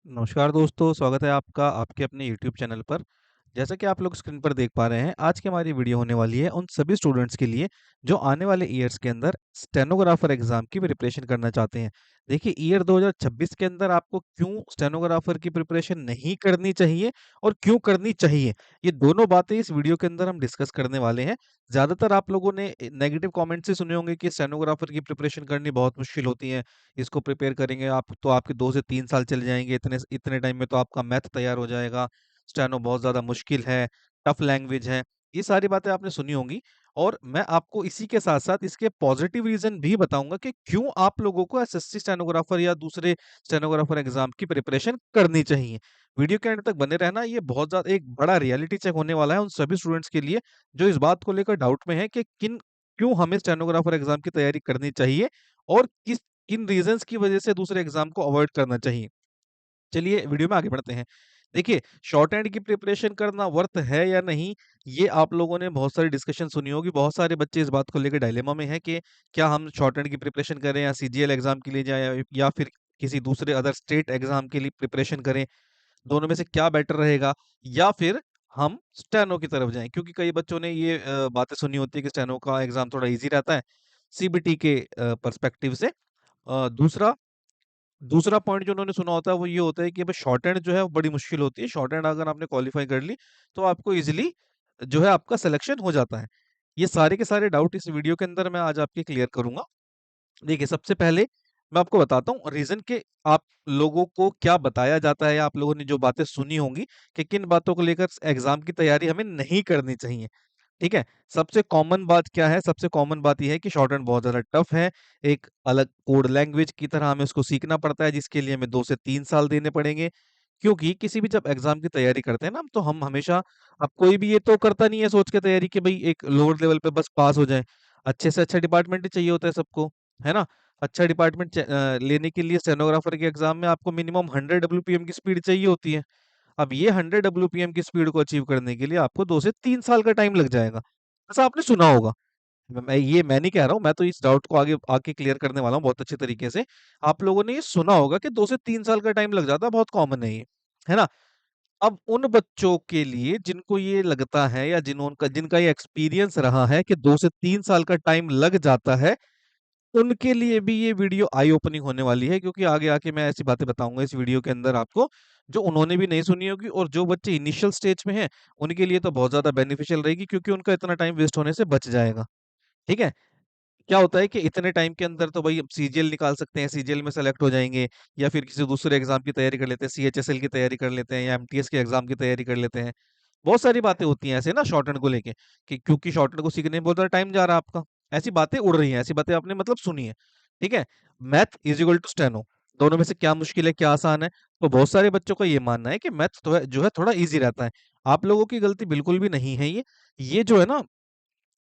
नमस्कार दोस्तों, स्वागत है आपका आपके अपने यूट्यूब चैनल पर। जैसा कि आप लोग स्क्रीन पर देख पा रहे हैं, आज की हमारी वीडियो होने वाली है उन सभी स्टूडेंट्स के लिए जो आने वाले ईयर्स के अंदर स्टेनोग्राफर एग्जाम की प्रिपरेशन करना चाहते हैं। देखिए, ईयर 2026 के अंदर आपको क्यों स्टेनोग्राफर की प्रिपरेशन नहीं करनी चाहिए और क्यों करनी चाहिए, ये दोनों बातें इस वीडियो के अंदर हम डिस्कस करने वाले हैं। ज़्यादातर आप लोगों ने नेगेटिव कमेंट्स से सुने होंगे कि स्टेनोग्राफर की प्रिपरेशन करनी बहुत मुश्किल होती है। इसको प्रिपेयर करेंगे आप तो आपके 2 से 3 साल चले जाएँगे, इतने इतने टाइम में तो आपका मैथ तैयार हो जाएगा, स्टेनो बहुत ज़्यादा मुश्किल है, टफ लैंग्वेज है। ये सारी बातें आपने सुनी होंगी और मैं आपको इसी के साथ-साथ इसके पॉजिटिव रीज़न भी बताऊँगा कि क्यों आप लोगों को एसएससी स्टेनोग्राफर या दूसरे स्टेनोग्राफर एग्ज़ाम की प्रिपरेशन करनी चाहिए। वीडियो के एंड तक बने रहना, ये बहुत ज़्यादा एक बड़ा रियलिटी चेक होने वाला है उन सभी स्टूडेंट्स के लिए, जो इस बात को लेकर डाउट में हैं कि क्यों हमें स्टेनोग्राफर एग्ज़ाम की तैयारी करनी चाहिए और किन रीज़न्स की वजह से दूसरे एग्ज़ाम को अवॉइड करना चाहिए। चलिए वीडियो में आगे बढ़ते हैं। देखिए, शॉर्ट हैंड की प्रिपरेशन करना वर्थ है या नहीं, ये आप लोगों ने बहुत सारी डिस्कशन सुनी होगी। बहुत सारे बच्चे इस बात को लेकर डायलेमा में हैं कि क्या हम शॉर्ट हैंड की प्रिपरेशन करें या सीजीएल एग्ज़ाम के लिए जाएँ या फिर किसी दूसरे अदर स्टेट एग्ज़ाम के लिए प्रिपरेशन करें। दोनों में से क्या बेटर रहेगा, या फिर हम स्टेनो की तरफ जाएँ? क्योंकि कई बच्चों ने ये बातें सुनी होती है कि स्टेनो का एग्ज़ाम थोड़ा ईज़ी रहता है, सीबीटी के पर्सपेक्टिव से। दूसरा दूसरा पॉइंट जो उन्होंने सुना होता है वो ये होता है कि भाई शॉर्ट हैंड जो है वो बड़ी मुश्किल होती है। शॉर्ट हैंड अगर आपने क्वालीफाई कर ली तो आपको ईज़िली जो है आपका सिलेक्शन हो जाता है। ये सारे के सारे डाउट इस वीडियो के अंदर मैं आज आपके क्लियर करूँगा। देखिए, सबसे पहले मैं आपको बताता हूँ रीज़न कि आप लोगों को क्या बताया जाता है या आप लोगों ने जो बातें सुनी होंगी कि किन बातों को लेकर एग्ज़ाम की तैयारी हमें नहीं करनी चाहिए। ठीक है? सबसे कॉमन बात क्या है? सबसे कॉमन बात ये है कि शॉर्ट हैंड बहुत ज़्यादा टफ है। एक अलग कोड लैंग्वेज की तरह हमें उसको सीखना पड़ता है, जिसके लिए हमें 2 से 3 साल देने पड़ेंगे। क्योंकि किसी भी जब एग्ज़ाम की तैयारी करते हैं ना, तो हम हमेशा अब कोई भी ये तो करता नहीं है सोच के तैयारी कि भई एक लोअर लेवल पे बस पास हो जाएँ। अच्छे से अच्छा डिपार्टमेंट ही चाहिए होता है सबको, है ना? अच्छा डिपार्टमेंट लेने के लिए स्टेनोग्राफर के एग्ज़ाम में आपको मिनिमम 100 डब्ल्यूपीएम की स्पीड चाहिए होती है। अब ये 100 डब्ल्यूपीएम की स्पीड को अचीव करने के लिए आपको 2 से 3 साल का टाइम लग जाएगा। ऐसा आपने सुना होगा। मैं नहीं कह रहा हूँ, मैं तो इस डाउट को आगे आके क्लियर करने वाला हूँ बहुत अच्छे तरीके से। आप लोगों ने ये सुना होगा कि 2 से 3 साल का टाइम लग जाता है, बहुत कॉमन है ये, है ना? अब उन बच्चों के लिए जिनको ये लगता है या जिनका ये एक्सपीरियंस रहा है कि 2 से 3 साल का टाइम लग जाता है, उनके लिए भी ये वीडियो आई ओपनिंग होने वाली है, क्योंकि आगे आके मैं ऐसी बातें बताऊँगा इस वीडियो के अंदर आपको, जो उन्होंने भी नहीं सुनी होगी, और जो बच्चे इनिशियल स्टेज में हैं, उनके लिए तो बहुत ज़्यादा बेनिफिशियल रहेगी, क्योंकि उनका इतना टाइम वेस्ट होने से बच जाएगा। ठीक है? क्या होता है कि इतने टाइम के अंदर तो भई हम सीजीएल निकाल सकते हैं, सीजीएल में सेलेक्ट हो जाएँगे, या फिर किसी दूसरे एग्ज़ाम की तैयारी कर लेते हैं, सीएचएसएल की तैयारी कर लेते हैं या एमटीएस के एग्ज़ाम की तैयारी कर लेते हैं। बहुत सारी बातें होती हैं ऐसे ना शॉर्ट हैंड को लेके, कि क्योंकि शॉर्ट हैंड को सीखने में बहुत ज़्यादा टाइम जा रहा है आपका। ऐसी बातें उड़ रही हैं, ऐसी बातें आपने मतलब सुनी है। ठीक है? Math is equal to steno, दोनों में से क्या मुश्किल है, क्या आसान है? तो बहुत सारे बच्चों का ये मानना है कि मैथ तो है जो है थोड़ा ईज़ी रहता है। आप लोगों की गलती बिल्कुल भी नहीं है ये। ये जो है ना,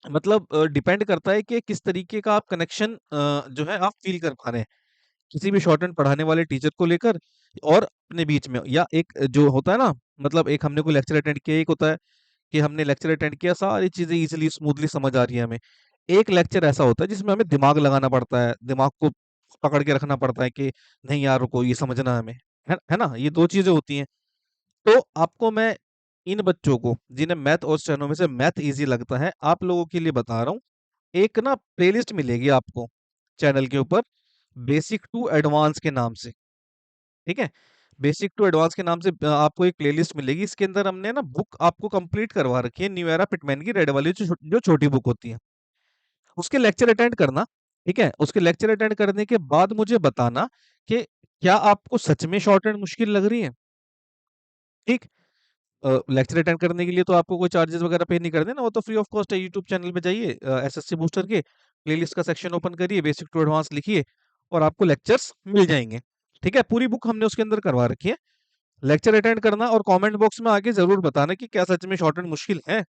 मतलब डिपेंड करता है कि किस तरीके का आप कनेक्शन जो है आप फ़ील कर पा रहे हैं, किसी भी शॉर्ट हैंड पढ़ाने वाले टीचर को लेकर और अपने बीच में, या एक जो होता है ना, मतलब एक हमने कोई लेक्चर अटेंड किया, एक होता है कि हमने लेक्चर अटेंड किया, सारी चीज़ें ईज़िली स्मूथली समझ आ रही है हमें। एक लेक्चर ऐसा होता है जिसमें हमें दिमाग लगाना पड़ता है, दिमाग को पकड़ के रखना पड़ता है कि नहीं यार रुको, ये समझना है हमें। है ना? ये 2 चीज़ें होती हैं। तो आपको मैं इन बच्चों को जिन्हें मैथ और स्टेनो में से मैथ ईज़ी लगता है, आप लोगों के लिए बता रहा हूँ। एक ना प्लेलिस्ट मिलेगी आपको चैनल के ऊपर, बेसिक टू एडवांस के नाम से, ठीक है? बेसिक टू एडवांस के नाम से आपको एक प्लेलिस्ट मिलेगी। इसके अंदर हमने ना बुक आपको कंप्लीट करवा रखी है, न्यू एरा पिटमैन की रेड वाली, जो छोटी बुक होती है। उसके लेक्चर अटेंड करना, ठीक है? उसके लेक्चर अटेंड करने के बाद मुझे बताना कि क्या आपको सच में शॉर्ट हैंड मुश्किल लग रही है, ठीक? लेक्चर अटेंड करने के लिए तो आपको कोई चार्जेस वगैरह पे नहीं करने ना, वो तो फ्री ऑफ कॉस्ट है। यूट्यूब चैनल पे जाइए, एसएससी बूस्टर के प्लेलिस्ट का सेक्शन ओपन करिए, बेसिक टू एडवांस लिखिए और आपको लेक्चर्स मिल जाएँगे। ठीक है? पूरी बुक हमने उसके अंदर करवा रखी है। लेक्चर अटेंड करना और कमेंट बॉक्स में आके ज़रूर बताना कि क्या सच में शॉर्ट हैंड मुश्किल है।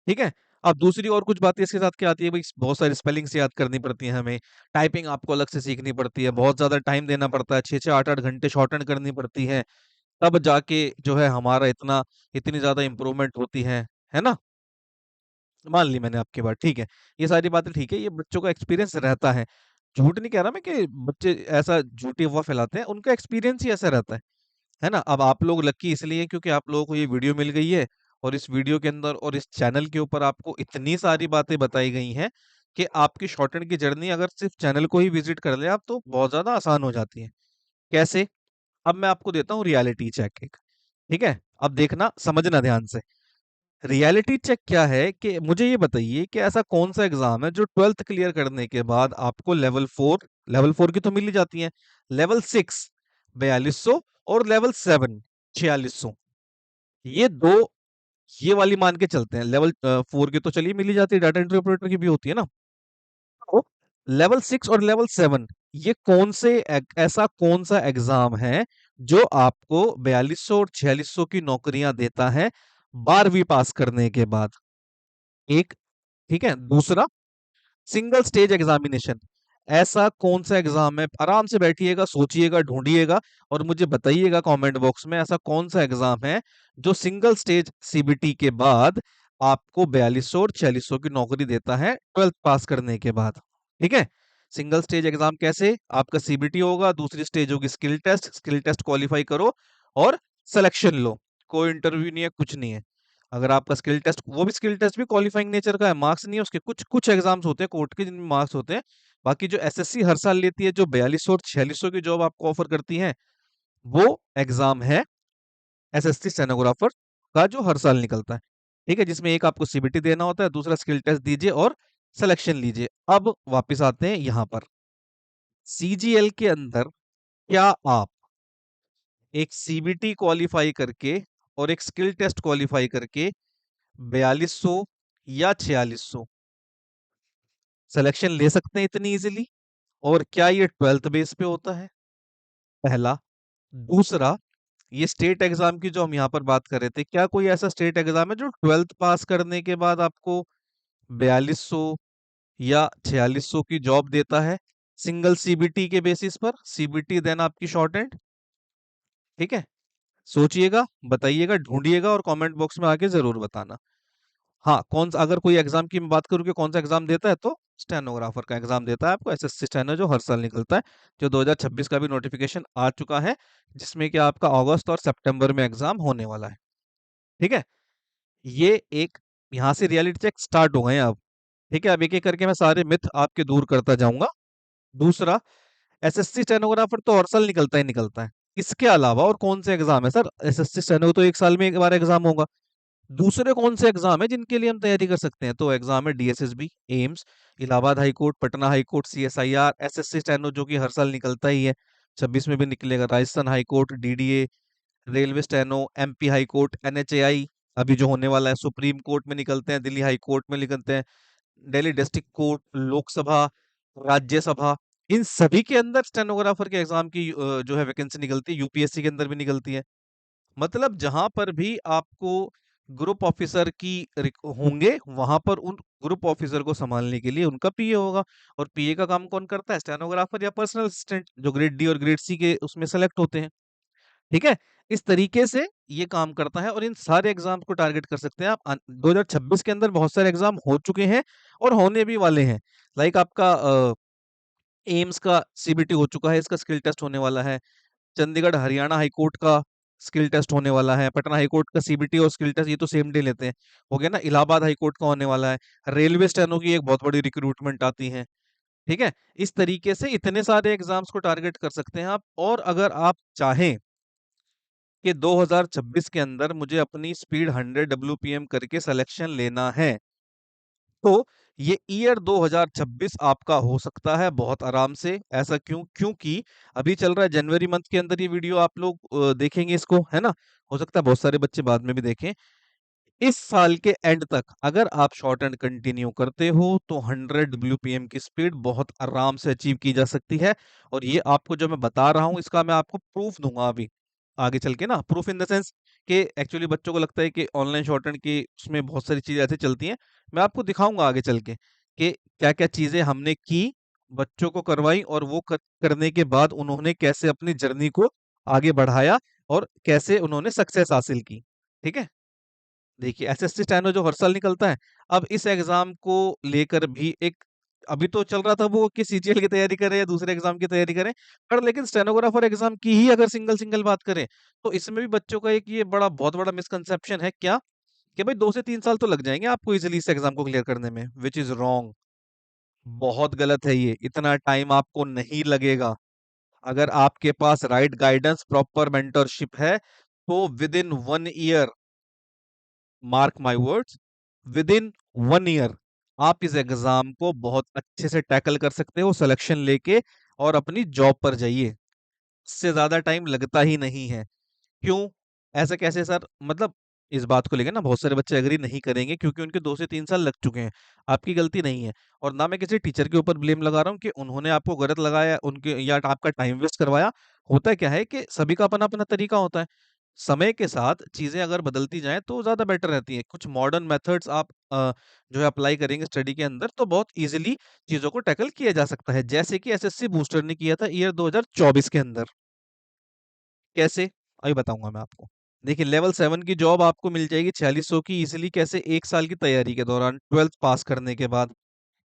ठीक है? अब दूसरी और कुछ बातें इसके साथ क्या आती है, भई बहुत सारी स्पेलिंग्स याद करनी पड़ती हैं हमें, टाइपिंग आपको अलग से सीखनी पड़ती है, बहुत ज़्यादा टाइम देना पड़ता है, 6-6 8-8 घंटे शॉर्ट हैंड करनी पड़ती है। तब जाके जो है हमारा इतनी ज़्यादा इम्प्रूवमेंट होती है ना? मान ली मैंने आपकी बात, ठीक है। ये सारी बातें ठीक है, ये बच्चों का एक्सपीरियंस रहता है। झूठ नहीं कह रहा मैं कि बच्चे ऐसा झूठी अफवाह फैलाते हैं, उनका एक्सपीरियंस ही ऐसा रहता है ना? अब आप लोग लकी इसलिए हैं क्योंकि आप लोगों को ये वीडियो मिल गई है और इस वीडियो के अंदर और इस चैनल के ऊपर आपको इतनी सारी बातें बताई गई हैं कि आपकी शॉर्टहैंड की जर्नी अगर सिर्फ चैनल को ही विजिट कर ले आप तो बहुत ज़्यादा आसान हो जाती है। कैसे? अब मैं आपको देता हूँ रियलिटी चेक एक, ठीक है? अब देखना, समझना ध्यान से। रियलिटी चेक क्या है कि मुझे ये बताइए कि ऐसा कौन सा एग्जाम है जो 12th क्लियर करने के बाद आपको लेवल 4 की तो मिल ही जाती है, लेवल 6 4200 और लेवल 7 4600। ये दो, ये वाली मान के चलते हैं, लेवल 4 की तो चलिए मिल ही जाती है, डाटा एंट्री ऑपरेटर की भी होती है ना। तो लेवल 6 और लेवल 7 ये ऐसा कौन सा एग्जाम है जो आपको 4200 और 4600 की नौकरियां देता है 12वीं पास करने के बाद? एक, ठीक है। दूसरा, सिंगल स्टेज एग्जामिनेशन, ऐसा कौन सा एग्जाम है? आराम से बैठिएगा, सोचिएगा, ढूंढिएगा और मुझे बताइएगा कमेंट बॉक्स में, ऐसा कौन सा एग्जाम है जो सिंगल स्टेज सीबीटी के बाद आपको 4200 और 4600 की नौकरी देता है 12th पास करने के बाद? ठीक है। सिंगल स्टेज एग्जाम कैसे? आपका सीबीटी होगा, दूसरी स्टेज होगी स्किल टेस्ट क्वालिफाई करो और सिलेक्शन लो। कोई इंटरव्यू नहीं है, कुछ नहीं है। अगर आपका स्किल टेस्ट भी क्वालिफाइंग नेचर का है, मार्क्स नहीं है उसके, कुछ कुछ एग्जाम्स होते हैं कोर्ट के जिनमें मार्क्स होते हैं। बाकी जो एसएससी हर साल लेती है, जो 4200 और 4600 की जॉब आपको ऑफर करती है, वो एग्जाम है एसएससी स्टेनोग्राफर का जो हर साल निकलता है। ठीक है, जिसमें एक आपको सीबीटी देना होता है, दूसरा स्किल टेस्ट दीजिए और सिलेक्शन लीजिए। अब वापस आते हैं यहां पर, सीजीएल के अंदर क्या आप एक सीबीटी क्वालिफाई करके और एक स्किल टेस्ट क्वालिफाई करके 4200 या 4600 सिलेक्शन ले सकते हैं इतनी इजीली? और क्या ये 12th बेस पे होता है? पहला। दूसरा, ये स्टेट एग्जाम की जो हम यहाँ पर बात कर रहे थे, क्या कोई ऐसा स्टेट एग्जाम है जो 12th पास करने के बाद आपको 4200 या 4600 की जॉब देता है सिंगल सीबीटी के बेसिस पर? सीबीटी देन आपकी शॉर्ट एंड। ठीक है, सोचिएगा, बताइएगा, ढूंढिएगा और कमेंट बॉक्स में आके जरूर बताना। हाँ, कौन सा, अगर कोई एग्जाम की मैं बात करूँ कि कौन सा एग्जाम देता है, तो स्टेनोग्राफर का एग्जाम देता है आपको, एसएससी स्टेनो, जो हर साल निकलता है, जो 2026 का भी नोटिफिकेशन आ चुका है, जिसमें कि आपका अगस्त और सितंबर में एग्जाम होने वाला है। ठीक है, ये एक, यहाँ से रियलिटी चेक स्टार्ट हो गए हैं अब। ठीक है, अब एक एक करके मैं सारे मिथ आपके दूर करता जाऊंगा। दूसरा, एसएससी स्टेनोग्राफर तो हर साल निकलता ही निकलता है, इसके अलावा और कौन से एग्जाम है सर? एसएससी स्टेनो तो एक साल में एक बार एग्जाम होगा। दूसरे कौन से एग्जाम है जिनके लिए हम तैयारी कर सकते हैं? तो एग्जाम है DSSB, AIIMS, Allahabad high court, Patna high court, CSIR, SSC steno जो कि हर साल निकलता ही है, 26 में भी निकलेगा, Rajasthan high court, DDA, railway steno, MP high court, NHAI, अभी जो होने वाला है, सुप्रीम कोर्ट में निकलते हैं, दिल्ली हाई कोर्ट में निकलते हैं, दिल्ली डिस्ट्रिक्ट कोर्ट, लोकसभा, राज्यसभा, इन सभी के अंदर स्टेनोग्राफर के एग्जाम की जो है वैकेंसी निकलती है, यूपीएससी के अंदर भी निकलती है। मतलब जहां पर भी आपको ग्रुप ऑफिसर की होंगे, वहां पर उन ग्रुप ऑफिसर को संभालने के लिए उनका पीए होगा। और पीए का काम कौन करता है? स्टेनोग्राफर या पर्सनल असिस्टेंट, जो ग्रेड डी और ग्रेड सी के उसमें सेलेक्ट होते हैं। ठीक है, इस तरीके से ये काम करता है और इन सारे एग्जाम को टारगेट कर सकते हैं आप। 2026 के अंदर बहुत सारे एग्जाम हो चुके हैं और होने भी वाले हैं। लाइक आपका एम्स का सीबीटी हो चुका है, इसका स्किल टेस्ट होने वाला है। चंडीगढ़ हरियाणा हाई कोर्ट का स्किल टेस्ट होने वाला है। पटना हाई कोर्ट का सीबीटी और स्किल टेस्ट ये तो सेम डे लेते हैं, हो गया ना। इलाहाबाद हाई कोर्ट का होने वाला है। रेलवे स्टेनो की एक बहुत बड़ी रिक्रूटमेंट आती है। ठीक है, इस तरीके से इतने सारे एग्जाम्स को टारगेट कर सकते हैं आप। और अगर आप चाहें कि 2026 के अंदर मुझे अपनी स्पीड 100 डब्ल्यूपीएम करके सिलेक्शन लेना है, तो ये ईयर 2026 आपका हो सकता है बहुत आराम से। ऐसा क्यों? क्योंकि अभी चल रहा है जनवरी मंथ के अंदर ये वीडियो आप लोग देखेंगे इसको, है ना। हो सकता है बहुत सारे बच्चे बाद में भी देखें। इस साल के एंड तक अगर आप शॉर्ट एंड कंटिन्यू करते हो तो 100 डब्ल्यूपीएम की स्पीड बहुत आराम से अचीव की जा सकती है। और ये आपको जो मैं बता रहा हूं, इसका मैं आपको प्रूफ दूंगा अभी आगे चल के ना। प्रूफ इन द सेंस कि एक्चुअली बच्चों को लगता है कि ऑनलाइन शॉर्ट एंड की उसमें बहुत सारी चीजें ऐसे चलती हैं। मैं आपको दिखाऊंगा आगे चल के कि क्या क्या चीजें हमने की, बच्चों को करवाई, और वो करने के बाद उन्होंने कैसे अपनी जर्नी को आगे बढ़ाया और कैसे उन्होंने सक्सेस हासिल की। ठीक है, देखिए एसएससी स्टेनो जो हर साल निकलता है, अब इस एग्जाम को लेकर भी एक अभी तो चल रहा था वो कि सीजीएल की तैयारी करें या दूसरे एग्जाम की तैयारी करें, पर लेकिन स्टेनोग्राफर एग्जाम की ही अगर सिंगल सिंगल बात करें, तो इसमें भी बच्चों का एक ये बड़ा बहुत बड़ा मिसकंसेप्शन है क्या, कि भाई 2 से 3 साल तो लग जाएंगे आपको इजिली इस एग्जाम को क्लियर करने में, विच इज रॉन्ग। बहुत गलत है ये, इतना टाइम आपको नहीं लगेगा। अगर आपके पास राइट गाइडेंस, प्रॉपर मेंटरशिप है, तो with in 1 year, mark my words, with in 1 year आप इस एग्जाम को बहुत अच्छे से टैकल कर सकते हो, सिलेक्शन लेके, और अपनी जॉब पर जाइए। इससे ज्यादा टाइम लगता ही नहीं है। क्यों? ऐसा कैसे सर? मतलब इस बात को लेकर ना बहुत सारे बच्चे एग्री नहीं करेंगे, क्योंकि उनके 2 से 3 साल लग चुके हैं। आपकी गलती नहीं है, और ना मैं किसी टीचर के ऊपर ब्लेम लगा रहा हूँ कि उन्होंने आपको गलत लगाया उनके, या आपका टाइम वेस्ट करवाया। होता क्या है कि सभी का अपना अपना तरीका होता है। समय के साथ चीजें अगर बदलती जाएं तो ज्यादा बेटर रहती हैं। कुछ मॉडर्न मेथड्स आप जो है अप्लाई करेंगे स्टडी के अंदर, तो बहुत इजीली चीजों को टैकल किया जा सकता है, जैसे कि एसएससी बूस्टर ने किया था ईयर 2024 के अंदर। कैसे? अभी बताऊंगा मैं आपको। देखिए, लेवल 7 की जॉब आपको मिल जाएगी 4600 की इजिली। कैसे? 1 साल की तैयारी के दौरान, 12th पास करने के बाद।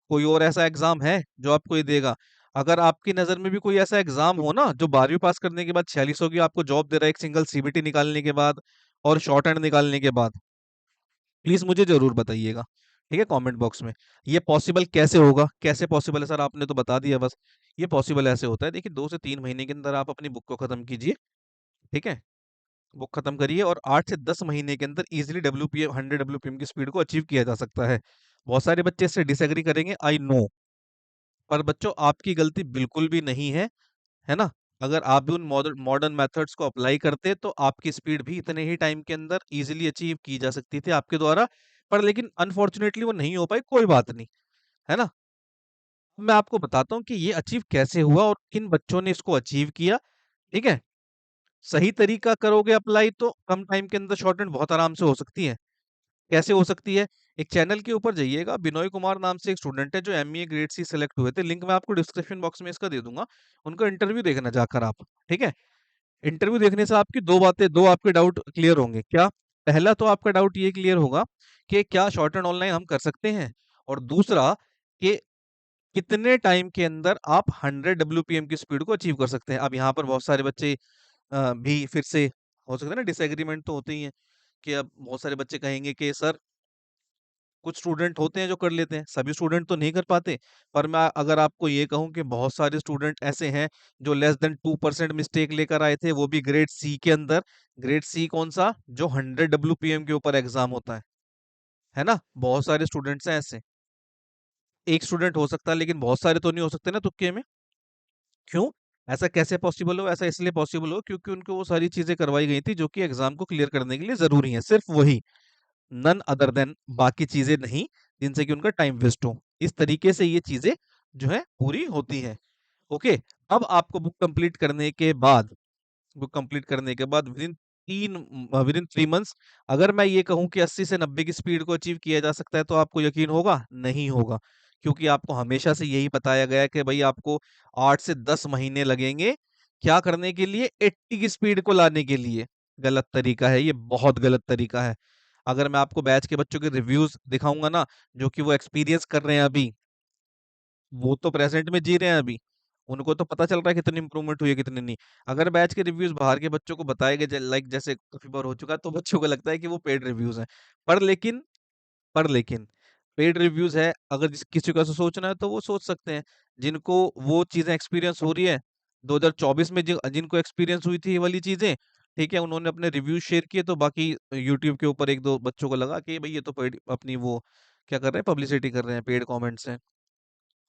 कोई और ऐसा एग्जाम है जो आपको ये देगा? अगर आपकी नजर में भी कोई ऐसा एग्जाम हो ना जो 12वीं पास करने के बाद 4600 की आपको जॉब दे रहा है, एक सिंगल सीबीटी निकालने के बाद और शॉर्ट हैंड निकालने के बाद, प्लीज मुझे जरूर बताइएगा, ठीक है, कमेंट बॉक्स में। ये पॉसिबल कैसे होगा? कैसे पॉसिबल है सर? आपने तो बता दिया बस। ये पॉसिबल ऐसे होता है, देखिए, 2 से 3 महीने के अंदर आप अपनी बुक को खत्म कीजिए, ठीक है, बुक खत्म करिए, और 8 से 10 महीने के अंदर इजिली डब्ल्यूपीएम 100 डब्ल्यूपीएम की स्पीड को अचीव किया जा सकता है। बहुत सारे बच्चे इससे डिसएग्री करेंगे, आई नो, पर बच्चों आपकी गलती बिल्कुल भी नहीं है ना? अगर आप भी उन मॉडर्न मॉडर्न मेथड्स को अप्लाई करते तो आपकी स्पीड भी इतने ही टाइम के अंदर इजीली अचीव की जा सकती थी आपके द्वारा। पर लेकिन अनफॉर्चुनेटली वो नहीं हो पाई, कोई बात नहीं, है ना? मैं आपको बताता हूँ कि ये अचीव कैसे हुआ और किन बच्चों ने इसको अचीव किया, ठीक है? सही तरीका करोगे अप्लाई तो कम टाइम के अंदर शॉर्ट हैंड बहुत आराम से हो सकती है। कैसे हो सकती है? एक चैनल के ऊपर जाइएगा, बिनोय कुमार नाम से एक स्टूडेंट है जो एमईए ग्रेड सी सेलेक्ट हुए थे, लिंक मैं आपको डिस्क्रिप्शन बॉक्स में इसका दे दूंगा। उनका इंटरव्यू देखना जाकर आप, ठीक है? इंटरव्यू देखने से आपकी दो बातें, दो आपके डाउट क्लियर होंगे। क्या? पहला तो आपका डाउट ये क्लियर होगा कि क्या शॉर्ट हैंड ऑनलाइन हम कर सकते हैं, और दूसरा कि कितने टाइम के अंदर आप 100 डब्ल्यूपीएम की स्पीड को अचीव कर सकते हैं। अब यहाँ पर बहुत सारे बच्चे भी फिर से, हो सकता है ना, डिसएग्रीमेंट तो होते ही है, कि अब बहुत सारे बच्चे कहेंगे कि सर, कुछ स्टूडेंट होते हैं जो कर लेते हैं, सभी स्टूडेंट तो नहीं कर पाते। पर मैं अगर आपको ये कहूं कि बहुत सारे स्टूडेंट ऐसे हैं जो लेस देन 2% मिस्टेक लेकर आए थे, वो भी ग्रेड सी के अंदर। ग्रेड सी कौन सा? जो 100 डब्ल्यूपीएम के ऊपर एग्जाम होता है ना? बहुत सारे स्टूडेंट्स हैं ऐसे। एक स्टूडेंट हो सकता है, लेकिन बहुत सारे तो नहीं हो सकते ना तुक्के में। क्यों? ऐसा कैसे पॉसिबल हो? ऐसा इसलिए पॉसिबल हो क्योंकि उनको वो सारी चीजें करवाई गई थी जो कि एग्जाम को क्लियर करने के लिए जरूरी है, सिर्फ वही, नन अदर देन, बाकी चीजें नहीं जिनसे कि उनका टाइम वेस्ट हो। इस तरीके से ये चीजें जो है पूरी होती है। ओके। अब आपको बुक कंप्लीट करने के बाद विद इन 3 मंथ्स, अगर मैं ये कहूं कि 80 से 90 की स्पीड को अचीव किया जा सकता है, तो आपको यकीन होगा? नहीं होगा, क्योंकि आपको हमेशा से यही बताया गया है कि भाई आपको 8 से 10 महीने लगेंगे क्या करने के लिए? 80 की स्पीड को लाने के लिए। गलत तरीका है ये, बहुत गलत तरीका है। अगर मैं आपको बैच के बच्चों के रिव्यूज दिखाऊंगा ना, जो कि वो एक्सपीरियंस कर रहे हैं अभी, वो तो प्रेजेंट में जी रहे हैं अभी, उनको तो पता चल रहा है कितनी इंप्रूवमेंट हुई है कितनी नहीं। अगर बैच के रिव्यूज बाहर के बच्चों को बताए गए, लाइक जैसे काफी बार हो चुका है, तो बच्चों को लगता है कि वो पेड रिव्यूज हैं। पर लेकिन पर लेकिन पेड रिव्यूज है, अगर किसी को ऐसा सोचना है तो वो सोच सकते हैं, जिनको वो चीजें एक्सपीरियंस हो रही है 2024 में, जिनको एक्सपीरियंस हुई थी ये वाली चीजें, ठीक है, उन्होंने अपने रिव्यू शेयर किए, तो बाकी यूट्यूब के ऊपर एक दो बच्चों को लगा कि भाई ये तो पेड अपनी वो क्या कर रहे हैं, पब्लिसिटी कर रहे हैं, पेड कमेंट्स हैं।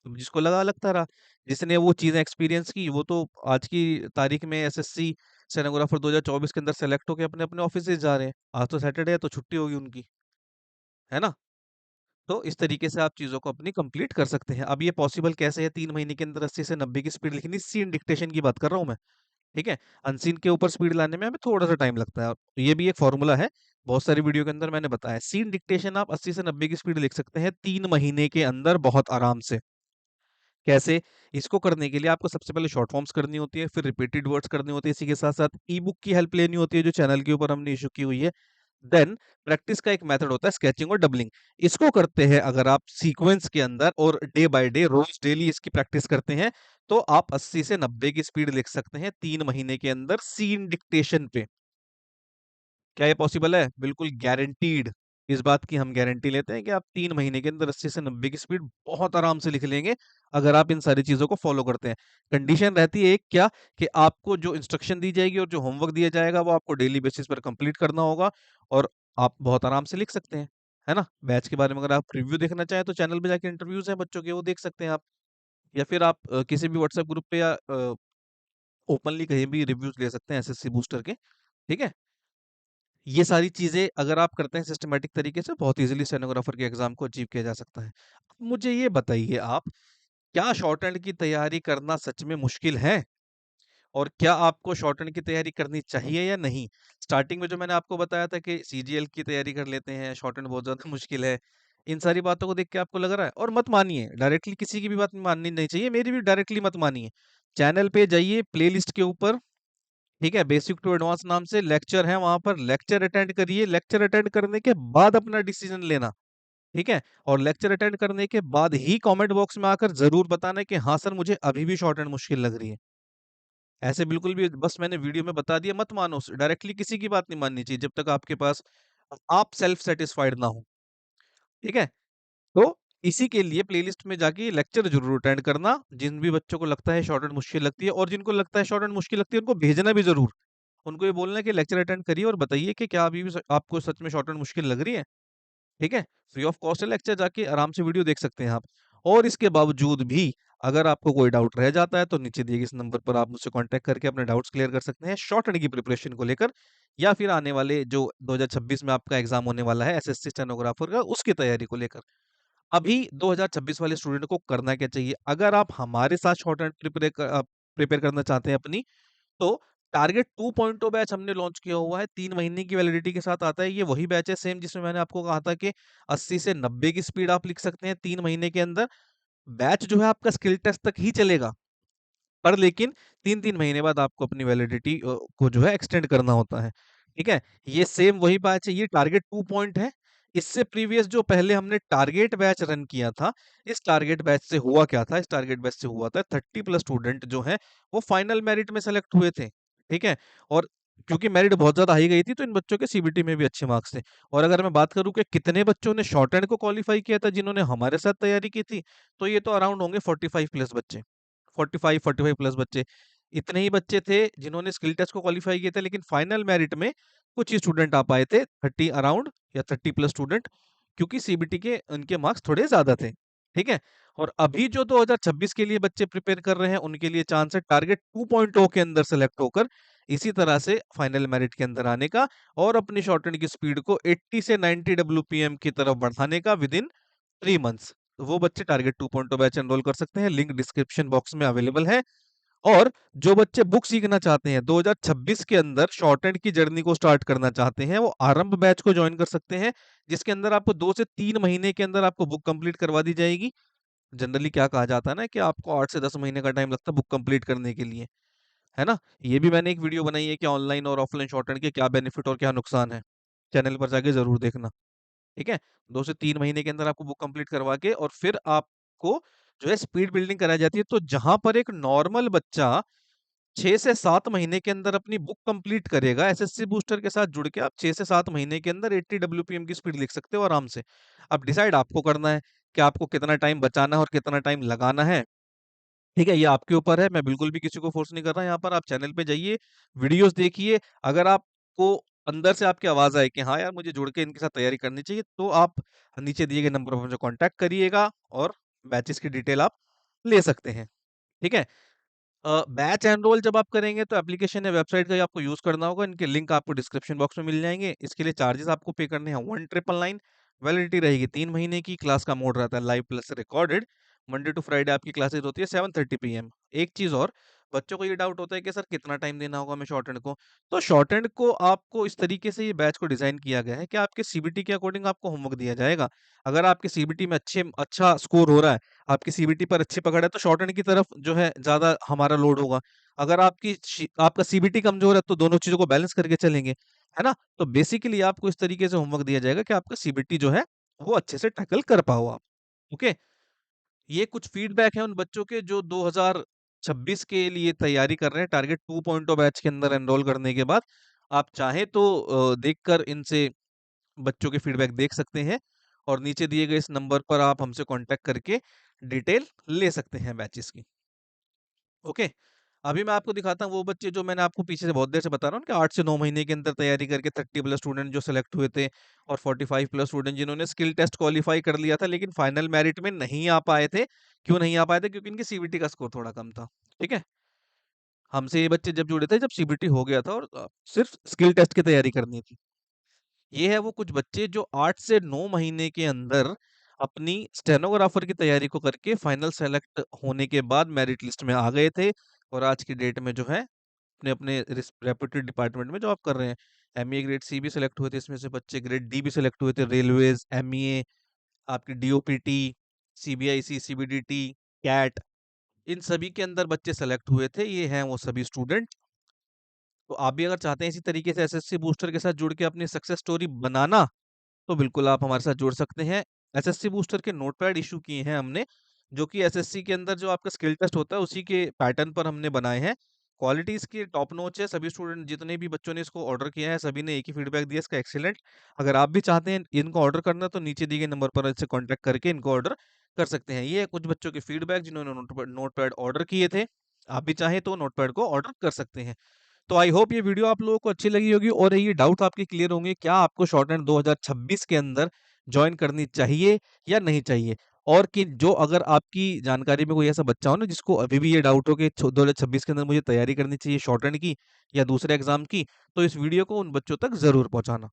तो जिसको लगा लगता रहा, जिसने वो चीजें एक्सपीरियंस की, वो तो आज की तारीख में एसएससी स्टेनोग्राफर 2024 के अंदर सेलेक्ट होकर अपने अपने ऑफिस जा रहे हैं। आज तो सैटरडे है, तो छुट्टी होगी उनकी, है ना? तो इस तरीके से आप चीजों को अपनी कंप्लीट कर सकते हैं। अब ये पॉसिबल कैसे है 3 महीने के अंदर 80 से 90 की स्पीड लिखनी? सीन डिक्टेशन की बात कर रहा हूँ मैं, ठीक है। अनसीन के ऊपर स्पीड लाने में हमें थोड़ा सा टाइम लगता है, और ये भी एक फॉर्मूला है, बहुत सारी वीडियो के अंदर मैंने बताया। सीन डिक्टेशन आप 80 से 90 की स्पीड लिख सकते हैं 3 महीने के अंदर बहुत आराम से। कैसे? इसको करने के लिए आपको सबसे पहले शॉर्ट फॉर्म्स करनी होती है, फिर रिपीटेड वर्ड्स करनी होती है, इसी के साथ साथ ई बुक की हेल्प लेनी होती है जो चैनल के ऊपर हमने इशू की हुई है। देन प्रैक्टिस का एक मेथड होता है स्केचिंग और डबलिंग। इसको करते हैं अगर आप सीक्वेंस के अंदर और डे बाय डे रोज डेली इसकी प्रैक्टिस करते हैं, तो आप 80 से 90 की स्पीड लिख सकते हैं 3 महीने के अंदर सीन डिक्टेशन पे। क्या ये पॉसिबल है? बिल्कुल गारंटीड। इस बात की हम गारंटी लेते हैं कि आप 3 महीने के अंदर 80 से 90 की स्पीड बहुत आराम से लिख लेंगे, अगर आप इन सारी चीजों को फॉलो करते हैं। कंडीशन रहती है एक क्या, कि आपको जो इंस्ट्रक्शन दी जाएगी और जो होमवर्क दिया जाएगा वो आपको डेली बेसिस पर कंप्लीट करना होगा, और आप बहुत आराम से लिख सकते हैं। है ना? बैच के बारे में अगर आप रिव्यू देखना चाहें तो चैनल पे जाके इंटरव्यूज हैं बच्चों के, वो देख सकते हैं आप। या फिर आप किसी भी व्हाट्सएप ग्रुप पे या ओपनली कहीं भी रिव्यूज ले सकते हैं एसएससी बूस्टर के। ठीक है? ये सारी चीज़ें अगर आप करते हैं सिस्टमैटिक तरीके से, बहुत ईज़िली स्टेनोग्राफर के एग्ज़ाम को अचीव किया जा सकता है। मुझे ये बताइए आप, क्या शॉर्टहैंड की तैयारी करना सच में मुश्किल है? और क्या आपको शॉर्टहैंड की तैयारी करनी चाहिए या नहीं? स्टार्टिंग में जो मैंने आपको बताया था कि सीजीएल की तैयारी कर लेते हैं, शॉर्टहैंड बहुत ज़्यादा मुश्किल है। इन सारी बातों को देख के आपको लग रहा है, और मत मानिए, डायरेक्टली किसी की भी बात माननी नहीं चाहिए, मेरी भी डायरेक्टली मत मानिए। चैनल पे जाइए, प्लेलिस्ट के ऊपर, ठीक है, बेसिक टू एडवांस नाम से लेक्चर है, वहां पर लेक्चर अटेंड करिए। लेक्चर अटेंड करने के बाद अपना डिसीजन लेना। ठीक है? और लेक्चर अटेंड करने के बाद ही कमेंट बॉक्स में आकर जरूर बताना कि हाँ सर मुझे अभी भी शॉर्ट एंड मुश्किल लग रही है। ऐसे बिल्कुल भी बस मैंने वीडियो में बता दिया मत मानो, डायरेक्टली किसी की बात नहीं माननी चाहिए जब तक आपके पास आप सेल्फ सेटिस्फाइड ना हो। ठीक है? तो इसी के लिए प्लेलिस्ट में जाके लेक्चर जरूर अटेंड करना, जिन भी बच्चों को लगता है शॉर्ट एंड मुश्किल लगती है, और जिनको लगता है शॉर्ट एंड मुश्किल लगती है उनको भेजना भी जरूर। उनको ये बोलना है कि लेक्चर अटेंड करिए और बताइए कि क्या अभी भी आपको सच में शॉर्ट एंड मुश्किल लग रही है। ठीक है? फ्री ऑफ कॉस्ट है लेक्चर, जाके आराम से वीडियो देख सकते हैं आप। और इसके बावजूद भी अगर आपको कोई डाउट रह जाता है तो नीचे दिए गए इस नंबर पर आप मुझसे कांटेक्ट करके अपने डाउट्स क्लियर कर सकते हैं शॉर्ट हैंड की प्रिपरेशन को लेकर, या फिर आने वाले जो 2026 में आपका एग्जाम होने वाला है एसएससी स्टेनोग्राफर का, उसकी तैयारी को लेकर। अभी 2026 वाले स्टूडेंट को करना क्या चाहिए? अगर आप हमारे साथ शॉर्ट हैंड प्रिपेयर करना चाहते हैं अपनी, तो टारगेट 2.0 बैच हमने लॉन्च किया हुआ है, 3 महीने की वैलिडिटी के साथ आता है। ये वही बैच है सेम जिसमें मैंने आपको कहा था कि 80 से 90 की स्पीड आप लिख सकते हैं 3 महीने के अंदर। बैच जो है आपका स्किल टेस्ट तक ही चलेगा, पर लेकिन 3-3 महीने बाद आपको अपनी वैलिडिटी को जो है एक्सटेंड करना होता है। ठीक है? ये सेम वही बैच है, ये टारगेट 2 पॉइंट है। इससे प्रीवियस जो पहले हमने टारगेट बैच रन किया था, इस टारगेट बैच से हुआ क्या था? इस टारगेट बैच से हुआ था 30 प्लस स्टूडेंट जो हैं, वो फाइनल मेरिट में सेलेक्ट हुए थे। ठीक है? और क्योंकि मेरिट बहुत ज़्यादा हाई गई थी, तो इन बच्चों के सीबीटी में भी अच्छे मार्क्स थे। और अगर मैं बात करूँ कि कितने बच्चों ने शॉर्ट हैंड को क्वालीफाई किया था जिन्होंने हमारे साथ तैयारी की थी, तो ये तो अराउंड होंगे 45 प्लस बच्चे। 45 प्लस बच्चे। इतने ही बच्चे थे जिन्होंने स्किल टेस्ट को क्वालीफाई किया था, लेकिन फाइनल मेरिट में कुछ ही स्टूडेंट आ पाए थे, 30 अराउंड या 30 प्लस स्टूडेंट, क्योंकि सीबीटी के उनके मार्क्स थोड़े ज्यादा थे। ठीक है? और अभी जो 2026 के लिए बच्चे प्रिपेयर कर रहे हैं उनके लिए चांस है टारगेट 2.0 के अंदर सेलेक्ट होकर इसी तरह से फाइनल मेरिट के अंदर आने का, और अपनी शॉर्टहैंड की स्पीड को 80 से 90 डब्ल्यूपीएम की तरफ बढ़ाने का विद इन 3 मंथ्स। वो बच्चे टारगेट 2.0 बैच एनरोल कर सकते हैं, लिंक डिस्क्रिप्शन बॉक्स में अवेलेबल है। और जो बच्चे बुक सीखना चाहते हैं 2026 के अंदर शॉर्टहैंड की जर्नी को स्टार्ट करना चाहते हैं, वो आरंभ बैच को ज्वाइन कर सकते हैं, जिसके अंदर आपको 2 से 3 महीने के अंदर आपको बुक कंप्लीट करवा दी जाएगी। जनरली क्या कहा जाता है ना कि आपको 8 से 10 महीने का टाइम लगता है बुक कंप्लीट करने के लिए। है ना? ये भी मैंने एक वीडियो बनाई है कि ऑनलाइन और ऑफलाइन शॉर्टहैंड के क्या बेनिफिट और क्या नुकसान है। चैनल पर जाके जरूर देखना। ठीक है? 2 से 3 महीने के अंदर आपको बुक कंप्लीट करवा के और फिर आपको जो है स्पीड बिल्डिंग कराई जाती है। तो जहां पर एक नॉर्मल बच्चा 6 से 7 महीने के अंदर अपनी बुक कंप्लीट करेगा, एसएससी बूस्टर के साथ जुड़ के आप 6 से 7 महीने के अंदर 80 डब्ल्यूपीएम की स्पीड लिख सकते हो आराम से। अब डिसाइड आपको करना है कि आपको कितना टाइम बचाना है और कितना टाइम लगाना है। ठीक है? ये आपके ऊपर है, मैं बिल्कुल भी किसी को फोर्स नहीं कर रहा यहाँ पर। आप चैनल पे जाइए, वीडियोस देखिए, अगर आपको अंदर से आपकी आवाज आए कि हाँ यार मुझे जुड़ के इनके साथ तैयारी करनी चाहिए, तो आप नीचे दिए गए नंबर पर मुझे कांटेक्ट करिएगा और बैचेस की डिटेल आप ले सकते हैं। ठीक है? बैच एनरोल जब आप करेंगे तो एप्लीकेशन या वेबसाइट का ही आपको यूज करना होगा। इनके लिंक आपको डिस्क्रिप्शन बॉक्स में मिल जाएंगे। इसके लिए चार्जेस आपको पे करने हैं 1999। वैलिडिटी रहेगी 3 महीने की। क्लास का मोड रहता है live plus recorded. Monday to Friday आपकी क्लासेस होती है 7:30 PM। एक चीज़ और, बच्चों को ये डाउट होता है कि सर कितना टाइम देना होगा हमें शॉर्टहैंड को? तो शॉर्टहैंड को आपको इस तरीके से ये बैच को डिज़ाइन किया गया है कि आपके सीबीटी के अकॉर्डिंग आपको होमवर्क दिया जाएगा। अगर आपके सीबीटी में अच्छा स्कोर हो रहा है, आपकी सीबीटी पर अच्छी पकड़ है, तो शॉर्टहैंड की तरफ जो है ज़्यादा हमारा लोड होगा। अगर आपका सीबीटी कमज़ोर है, तो दोनों चीज़ों को बैलेंस करके चलेंगे, है ना? तो बेसिकली आपको इस तरीके से होमवर्क दिया जाएगा कि आपका सीबीटी जो है, वो अच्छे से टैकल कर पाओ आप। ओके? ये कुछ फीडबैक है उन बच्चों के जो 2026 के लिए तैयारी कर रहे हैं टारगेट 2.0 बैच के अंदर एनरोल करने के बाद। आप चाहें तो देखकर इनसे बच्चों के फीडबैक देख सकते हैं और नीचे दिए गए इस नंबर पर आप हमसे कॉन्टैक्ट करके डिटेल ले सकते हैं बैचेस की। ओके? अभी मैं आपको दिखाता हूँ वो बच्चे जो मैंने आपको पीछे से बहुत देर से बता रहा हूँ कि 8 से 9 महीने के अंदर तैयारी करके 30 प्लस स्टूडेंट जो सेलेक्ट हुए थे और 45 प्लस स्टूडेंट जिन्होंने स्किल टेस्ट क्वालीफाई कर लिया था लेकिन फाइनल मेरिट में नहीं आ पाए थे। क्यों नहीं आ पाए थे? क्योंकि इनकी सीबीटी का स्कोर थोड़ा कम था। ठीक है? हमसे ये बच्चे जब जुड़े थे जब सीबीटी हो गया था और सिर्फ स्किल टेस्ट की तैयारी करनी थी। ये है वो कुछ बच्चे जो 8 से 9 महीने के अंदर अपनी स्टेनोग्राफर की तैयारी को करके फाइनल सेलेक्ट होने के बाद मेरिट लिस्ट में आ गए थे और आज की डेट में जो है अपने रेप्यूटेड डिपार्टमेंट में जॉब कर रहे हैं। एमईए ग्रेड सी भी सिलेक्ट हुए थे इसमें से बच्चे, ग्रेड डी भी सिलेक्ट हुए थे, रेलवेज, एमईए, आपकी डीओपीटी, सीबीआईसी, सीबीडीटी, कैट, इन सभी के अंदर बच्चे सेलेक्ट हुए थे। ये हैं वो सभी स्टूडेंट। तो आप भी अगर चाहते हैं इसी तरीके से एसएससी बूस्टर के साथ जुड़ के अपनी सक्सेस स्टोरी बनाना, तो बिल्कुल आप हमारे साथ जुड़ सकते हैं। एसएससी बूस्टर के नोटपैड इश्यू किए हैं हमने, जो कि एसएससी के अंदर जो आपका स्किल टेस्ट होता है, उसी के पैटर्न पर हमने बनाए हैं। क्वालिटी इसकी टॉप नॉच है, सभी स्टूडेंट जितने भी बच्चों ने इसको ऑर्डर किया है, सभी ने एक ही फीडबैक दिया है इसका एक्सीलेंट। अगर आप भी चाहते हैं इनको ऑर्डर करना, तो नीचे दिए गए नंबर पर इनसे कॉन्टैक्ट करके इनको ऑर्डर कर सकते हैं। ये है कुछ बच्चों के फीडबैक जिन्होंने नोटपैड ऑर्डर किए थे। आप भी चाहें तो नोटपैड को ऑर्डर कर सकते हैं। तो आई होप ये वीडियो आप लोगों को अच्छी लगी होगी और ये डाउट आपके क्लियर होंगे क्या आपको शॉर्टहैंड 2026 के अंदर जॉइन करनी चाहिए या नहीं चाहिए। और कि जो अगर आपकी जानकारी में कोई ऐसा बच्चा हो ना जिसको अभी भी ये डाउट हो कि 2026 के अंदर मुझे तैयारी करनी चाहिए शॉर्टहैंड की या दूसरे एग्जाम की, तो इस वीडियो को उन बच्चों तक जरूर पहुंचाना।